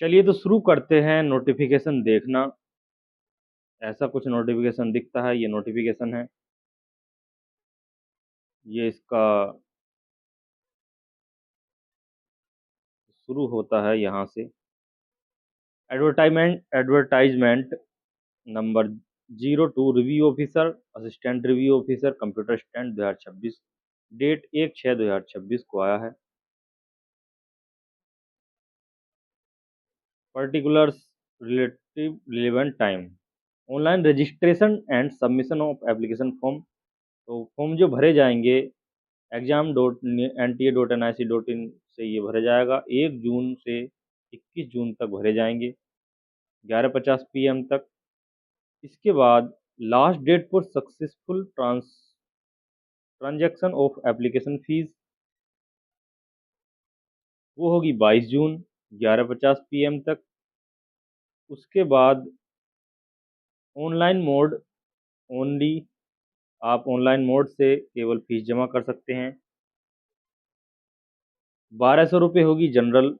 चलिए तो शुरू करते हैं नोटिफिकेशन देखना। ऐसा कुछ नोटिफिकेशन दिखता है, ये नोटिफिकेशन है। ये इसका शुरू होता है यहाँ से। Advertisement number 02 review officer, assistant review officer, computer stand 2026। Date 1/6/2026 को आया है। Particulars relative relevant time, online registration and submission of application form. तो फॉर्म जो भरे जाएंगे exam.nta.nic.in से ये भरा जाएगा। 1 जून से 21 जून तक भरे जाएंगे, 11:50 PM तक। इसके बाद last date for successful transaction of application fees वो होगी 22 जून, 11:50 PM तक। उसके बाद ऑनलाइन मोड ओनली, आप ऑनलाइन मोड से केवल फीस जमा कर सकते हैं। 1200 रुपये होगी जनरल।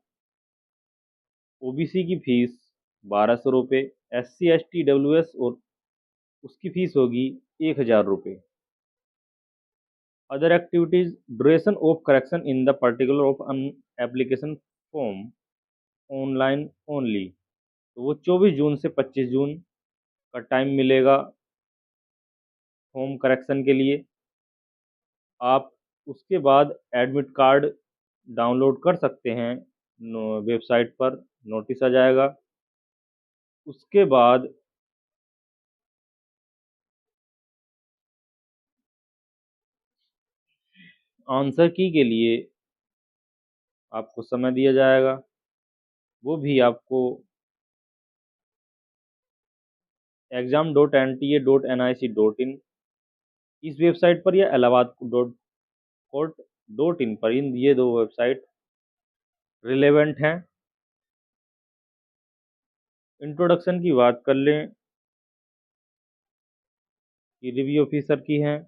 ओबीसी की फीस 1200 रुपये। SC ST WS और उसकी फीस होगी 1000 रुपये। Other activities, duration of correction in the particular of an application form online only. तो वो 24 जून से 25 जून का टाइम मिलेगा फॉर्म करेक्शन के लिए। आप उसके बाद एडमिट कार्ड डाउनलोड कर सकते हैं, वेबसाइट पर नोटिस आ जाएगा। उसके बाद आंसर की के लिए आपको समय दिया जाएगा, वो भी आपको exam.nta.nic.in इस वेबसाइट पर या इलाहाबाद कोर्ट.in पर, इन ये दो वेबसाइट रिलेवेंट हैं। इंट्रोडक्शन की बात कर लें कि रिव्यू ऑफिसर की हैं।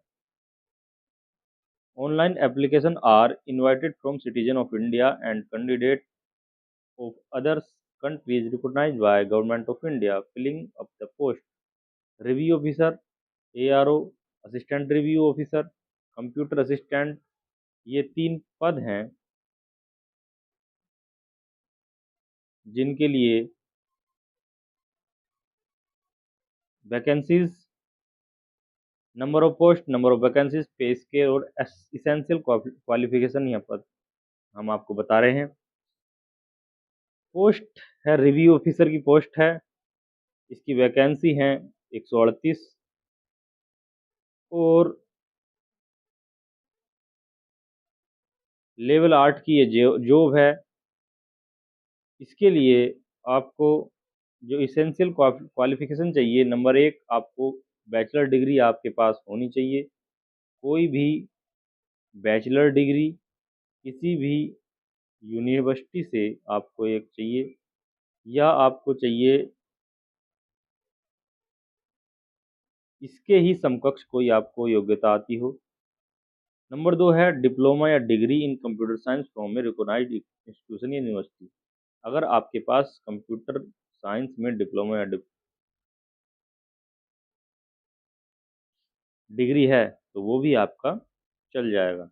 Online application are invited from citizen of India and candidate of other countries recognized by government of India filling up the post review officer, ARO, assistant review officer, computer assistant. ये 3 पद हैं जिनके लिए vacancies, number of post, number of vacancies, पे scale और essential qualification यहाँ पर हम आपको बता रहे हैं। पोस्ट है, रिव्यू ऑफिसर की पोस्ट है। इसकी वैकेंसी है 138 और लेवल 8 की ये जॉब है। इसके लिए आपको जो इसेंशियल क्वालिफिकेशन चाहिए, नंबर 1 आपको बैचलर डिग्री आपके पास होनी चाहिए। कोई भी बैचलर डिग्री किसी भी यूनिवर्सिटी से आपको एक चाहिए, या आपको चाहिए इसके ही समकक्ष कोई आपको योग्यता आती हो। नंबर 2 है डिप्लोमा या degree in computer science from a recognized institution या यूनिवर्सिटी। अगर आपके पास कंप्यूटर साइंस में डिप्लोमा या डिग्री है तो वो भी आपका चल जाएगा।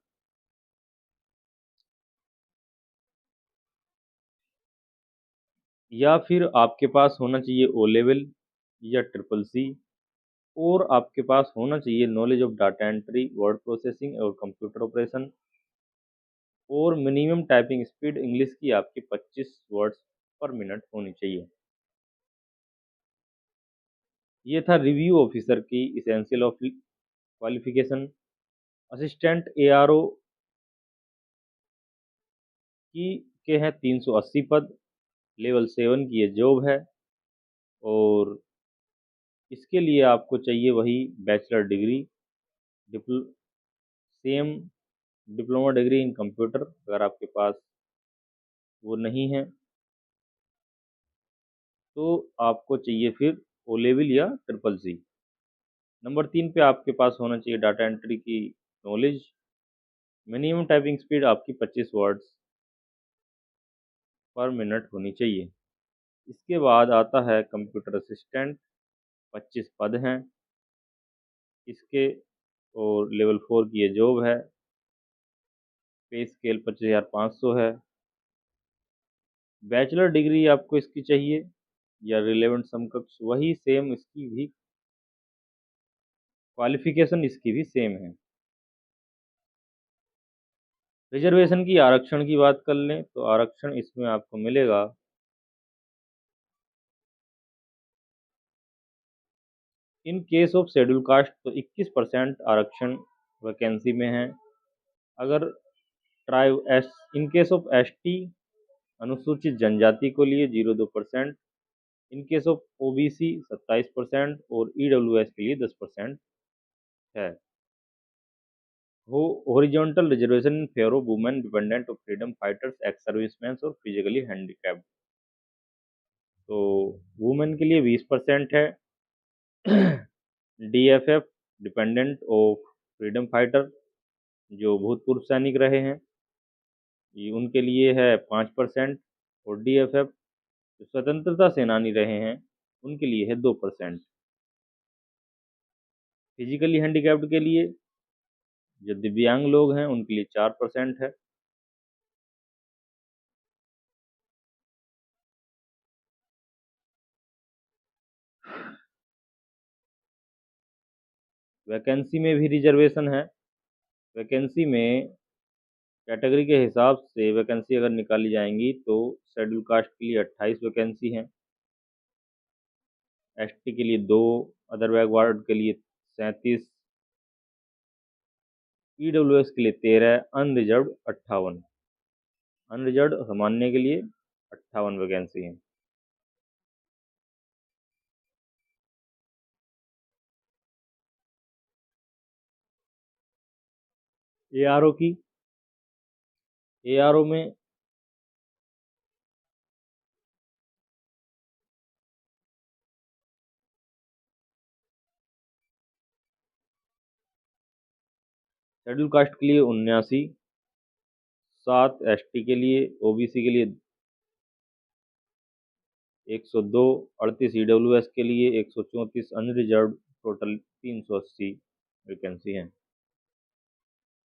या फिर आपके पास होना चाहिए ओ लेवल या CCC, और आपके पास होना चाहिए knowledge of data entry, word processing और कंप्यूटर ऑपरेशन। और मिनिमम टाइपिंग स्पीड इंग्लिश की आपकी 25 वर्ड्स पर मिनट होनी चाहिए। ये था रिव्यू ऑफिसर की essential of qualification. Assistant ARO की के हैं 380 पद, लेवल 7 की ये जॉब है। और इसके लिए आपको चाहिए वही bachelor degree, same diploma degree in computer. अगर आपके पास वो नहीं है तो आपको चाहिए फिर ओ लेवल या CCC। नंबर 3 पे आपके पास होना चाहिए डाटा एंट्री की नॉलेज। मिनिमम टाइपिंग स्पीड आपकी 25 वर्ड्स पर मिनट होनी चाहिए। इसके बाद आता है कंप्यूटर असिस्टेंट, 25 पद हैं इसके, और लेवल 4 की ये जॉब है। पे स्केल 25,500 है। बैचलर डिग्री आपको इसकी चाहिए या रिलेवेंट समकक्ष, वही सेम इसकी भी क्वालिफिकेशन इसकी भी सेम है। रिजर्वेशन की आरक्षण की बात कर लें तो आरक्षण इसमें आपको मिलेगा in case of schedule caste तो 21% आरक्षण वैकेंसी में है। अगर tribe S in case of ST अनुसूचित जनजाति को लिए 0.2%, इन केस ऑफ ओबीसी 27% और ईडब्ल्यूएस के लिए 10% है। Horizontal reservation in favour of women dependent of freedom fighters, ex serviceman और फिजिकली हैंडीकैप्ड, तो वुमेन के लिए 20% है। DFF dependent of freedom fighter जो भूतपूर्व सैनिक रहे हैं, ये उनके लिए है 5%, और डीएफएफ जो स्वतंत्रता सेनानी रहे हैं उनके लिए है 2%। फिजिकली हैंडीकैप्ड के लिए जो दिव्यांग लोग हैं उनके लिए 4% है। वैकेंसी में भी रिजर्वेशन है। वैकेंसी में कैटेगरी के हिसाब से वैकेंसी अगर निकाली जाएंगी तो शेड्यूल कास्ट के लिए 28 वैकेंसी हैं, एसटी के लिए 2, अदर बैकवर्ड के लिए 37, ईडब्ल्यूएस के लिए 13, अनरिजर्व 58। अनरिजर्व सामान्य के लिए 58 वैकेंसी हैं। एआरओ की, एआरओ में शेड्यूल कास्ट के लिए 79, 7 एसटी के लिए, ओबीसी के लिए 102, 38 ईडब्ल्यूएस के लिए 134, अनरिजर्व टोटल 380 वैकेंसी हैं।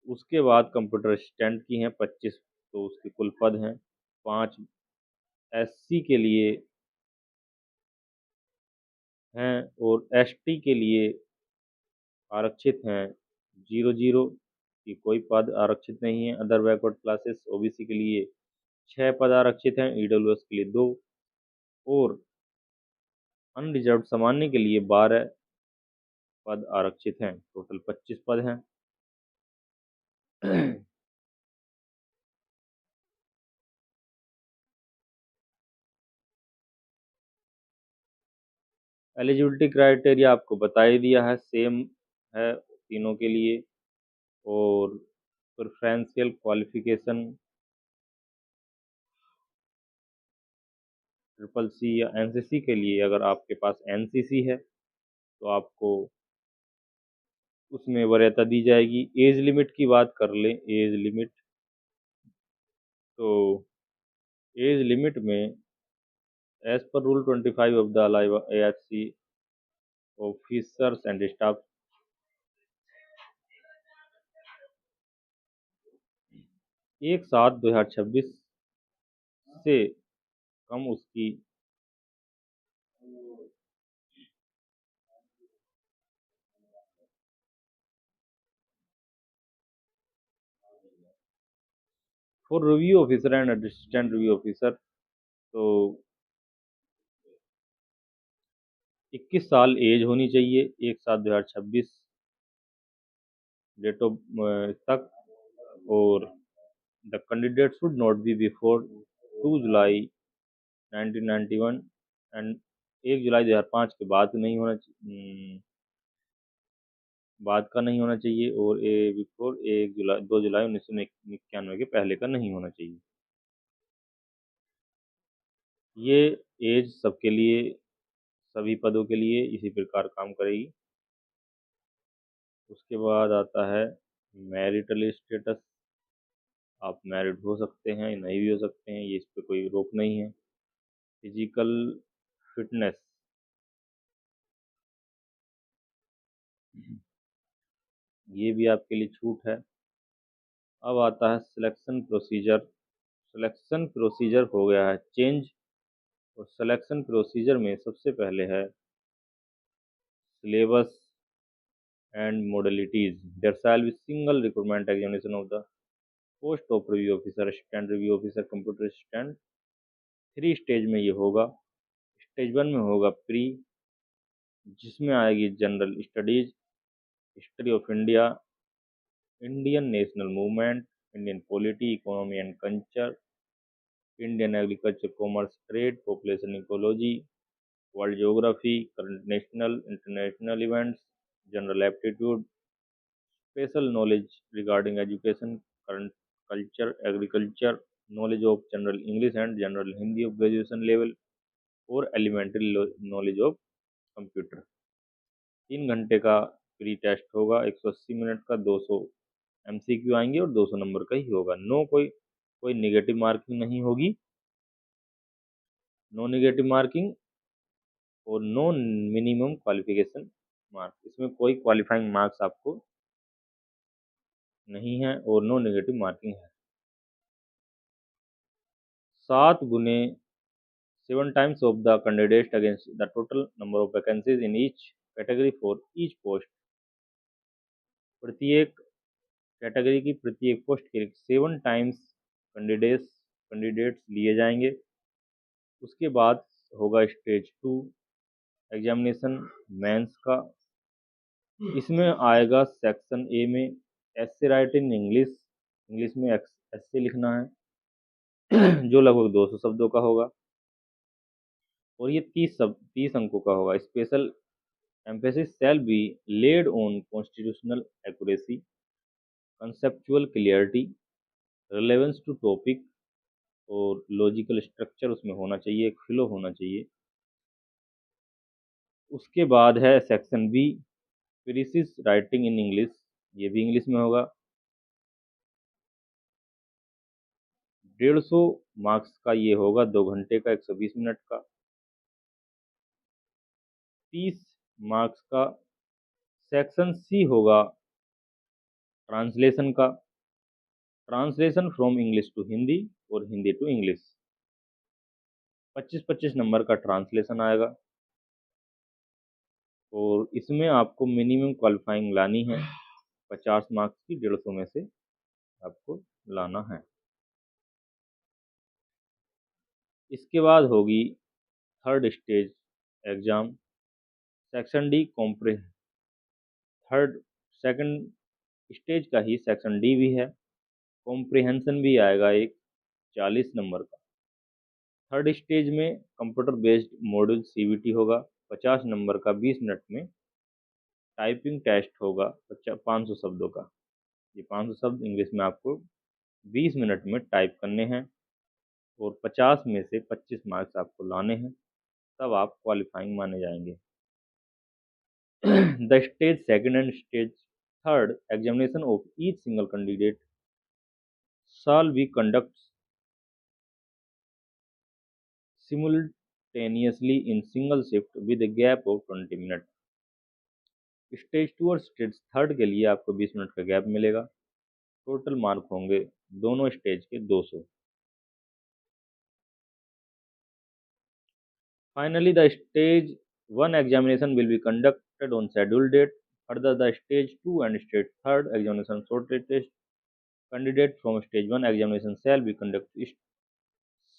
उसके बाद कंप्यूटर असिस्टेंट की हैं 25, तो उसके कुल पद हैं 5। एससी के लिए हैं और एसटी के लिए आरक्षित हैं 00 की कोई पद आरक्षित नहीं है। अदर बैकवर्ड क्लासेस ओबीसी के लिए 6 पद आरक्षित हैं, ईडब्ल्यूएस के लिए 2, और अनरिजर्व सामान्य के लिए 12 पद आरक्षित हैं, टोटल 25 पद हैं। एलिजिबिलिटी क्राइटेरिया आपको बता ही दिया है, सेम है तीनों के लिए। और प्रेफरेंशियल क्वालिफिकेशन ट्रिपल सी या एनसीसी के लिए, अगर आपके पास एनसीसी है तो आपको उसमें वरीयता दी जाएगी। एज लिमिट की बात कर लें, एज लिमिट तो एज लिमिट में एज पर rule 25 of the AHC officers and staff 1/7/2026 से कम उसकी for review officer and assistant review officer तो 21 साल एज होनी चाहिए 1/7/2026 डेट ऑफ तक, और the candidate should not be before 2 July 1991 and 1 जुलाई 2005 के बाद नहीं होना बाद का नहीं होना चाहिए, और ए बिफोर 2 जुलाई 1991 के पहले का नहीं होना चाहिए। ये एज सबके लिए, सभी पदों के लिए इसी प्रकार काम करेगी। उसके बाद आता है मैरिटल स्टेटस। आप मैरिड हो सकते हैं, नहीं भी हो सकते हैं, ये इस पर कोई रोक नहीं है। फिजिकल फिटनेस, ये भी आपके लिए छूट है। अब आता है सिलेक्शन प्रोसीजर। सिलेक्शन प्रोसीजर हो गया है चेंज, और सिलेक्शन प्रोसीजर में सबसे पहले है syllabus and modalities. There shall be single recruitment examination of the post of review officer, assistant review officer, computer assistant। 3 stage में ये होगा। स्टेज 1 में होगा प्री, जिसमें आएगी general studies, history of India, Indian national movement, Indian polity, economy and culture, Indian agriculture, commerce, trade, population ecology, world geography, current national international events, general aptitude, special knowledge regarding education, current culture, agriculture, knowledge of general English and general Hindi of graduation level, और elementary knowledge of computer. 3 घंटे का pre test होगा, 180 minute का, 200 MCQ आएंगे और 200 number का ही होगा। No कोई कोई निगेटिव मार्किंग नहीं होगी, नो निगेटिव मार्किंग, और नो मिनिमम क्वालिफिकेशन मार्क्स, इसमें कोई क्वालिफाइंग मार्क्स आपको नहीं है, और नो नेगेटिव मार्किंग है। 7 × 7 times of the candidates against the total number of vacancies in each category for each post। प्रत्येक कैटेगरी की प्रत्येक पोस्ट के 7 टाइम्स कैंडिडेट्स लिए जाएंगे। उसके बाद होगा स्टेज 2 एग्जामिनेशन मेंस का। इसमें आएगा सेक्शन ए में एस्से राइट इन इंग्लिश, इंग्लिश में एस्से लिखना है, जो लगभग 200 शब्दों का होगा, और ये 30 अंकों का होगा। Special emphasis shall be laid on constitutional accuracy, conceptual clarity, relevance to topic, और लॉजिकल स्ट्रक्चर उसमें होना चाहिए, एक फ्लो होना चाहिए। उसके बाद है section B precis writing in English, ये भी इंग्लिश में होगा। 150 मार्क्स का ये होगा, 2 घंटे का, 120 मिनट का। 30 मार्क्स का सेक्शन सी होगा ट्रांसलेशन का, translation from English to Hindi और हिंदी टू इंग्लिश। 25-25 नंबर का ट्रांसलेशन आएगा, और इसमें आपको मिनिमम क्वालिफाइंग लानी है, 50 मार्क्स की 150 में से आपको लाना है। इसके बाद होगी third stage exam, section D compre third second stage का ही सेक्शन डी भी है, कॉम्प्रिहेंशन भी आएगा एक 40 नंबर का। थर्ड स्टेज में कंप्यूटर बेस्ड मॉड्यूल सीबीटी होगा, 50 नंबर का, 20 मिनट में। टाइपिंग टेस्ट होगा 500 शब्दों का। ये 500 शब्द इंग्लिश में आपको 20 मिनट में टाइप करने हैं, और 50 में से 25 मार्क्स आपको लाने हैं, तब आप क्वालिफाइंग माने जाएंगे। The stage second and stage third examination of each single candidate shall be conducted simultaneously in single shift with a gap of 20 minute. Stage 2 और स्टेज थर्ड के लिए आपको 20 मिनट का गैप मिलेगा। टोटल मार्क होंगे दोनों स्टेज के 200। Finally, the stage 1 examination will be conducted on scheduled date. Further, the stage 2 and stage third examination shortlisted test candidate from stage 1 examination shall be conducted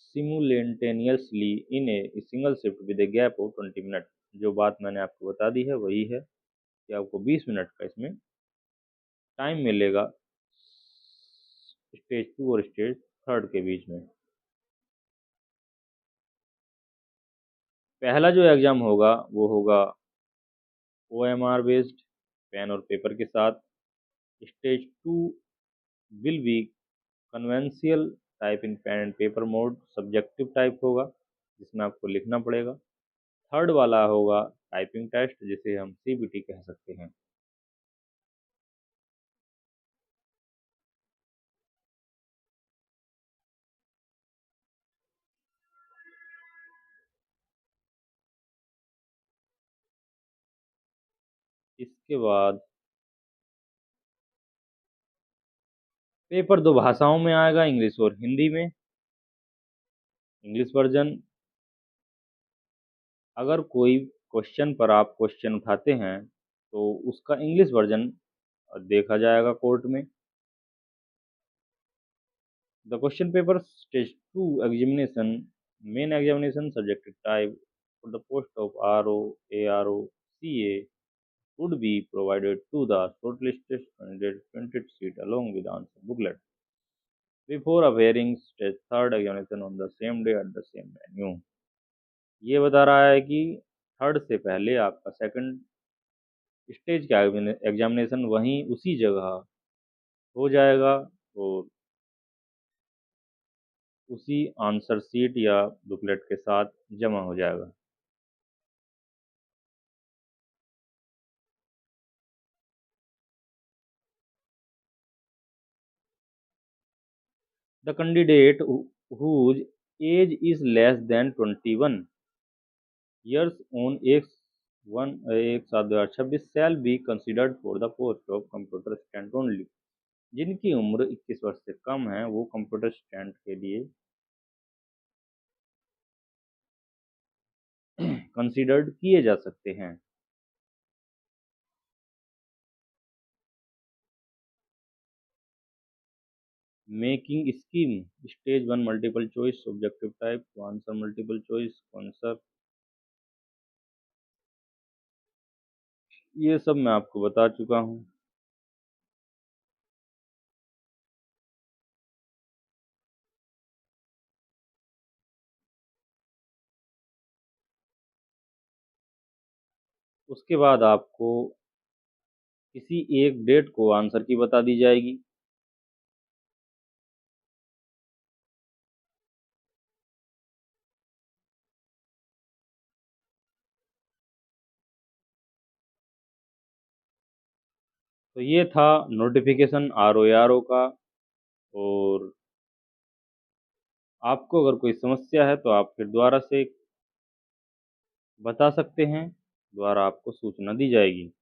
simultaneously in a single shift with a gap of 20 minute. जो बात मैंने आपको बता दी है वही है कि आपको 20 मिनट का इसमें टाइम मिलेगा स्टेज 2 और स्टेज थर्ड के बीच में। पहला जो एग्ज़ाम होगा वो होगा OMR बेस्ड, पेन और पेपर के साथ। Stage 2 will be conventional type in pen and paper mode, subjective type होगा जिसमें आपको लिखना पड़ेगा। थर्ड वाला होगा टाइपिंग टेस्ट, जिसे हम सीबीटी कह सकते हैं। इसके बाद पेपर दो भाषाओं में आएगा, इंग्लिश और हिंदी में। इंग्लिश वर्जन, अगर कोई क्वेश्चन पर आप क्वेश्चन उठाते हैं तो उसका इंग्लिश वर्जन देखा जाएगा कोर्ट में। The question paper stage 2 examination, main examination subject type for the post of RO, ARO, CA would be provided to the shortlisted candidate printed sheet along with answer booklet before appearing stage third examination on the same day at the same venue। ये बता रहा है कि third से पहले आपका second stage का examination वहीं उसी जगह हो जाएगा और उसी आंसर सीट या बुकलेट के साथ जमा हो जाएगा। The candidate whose age is less than 21 years on X1/1/2026 shall be considered for the post of computer assistant only। जिनकी उम्र 21 वर्ष से कम है वो कंप्यूटर असिस्टेंट के लिए कंसीडर्ड किए जा सकते हैं। Making scheme, stage 1 multiple choice objective type two answer multiple choice concept, ये सब मैं आपको बता चुका हूँ। उसके बाद आपको किसी एक डेट को आंसर की बता दी जाएगी। तो ये था नोटिफिकेशन RO का। और आपको अगर कोई समस्या है तो आप फिर दोबारा से बता सकते हैं, दोबारा आपको सूचना दी जाएगी।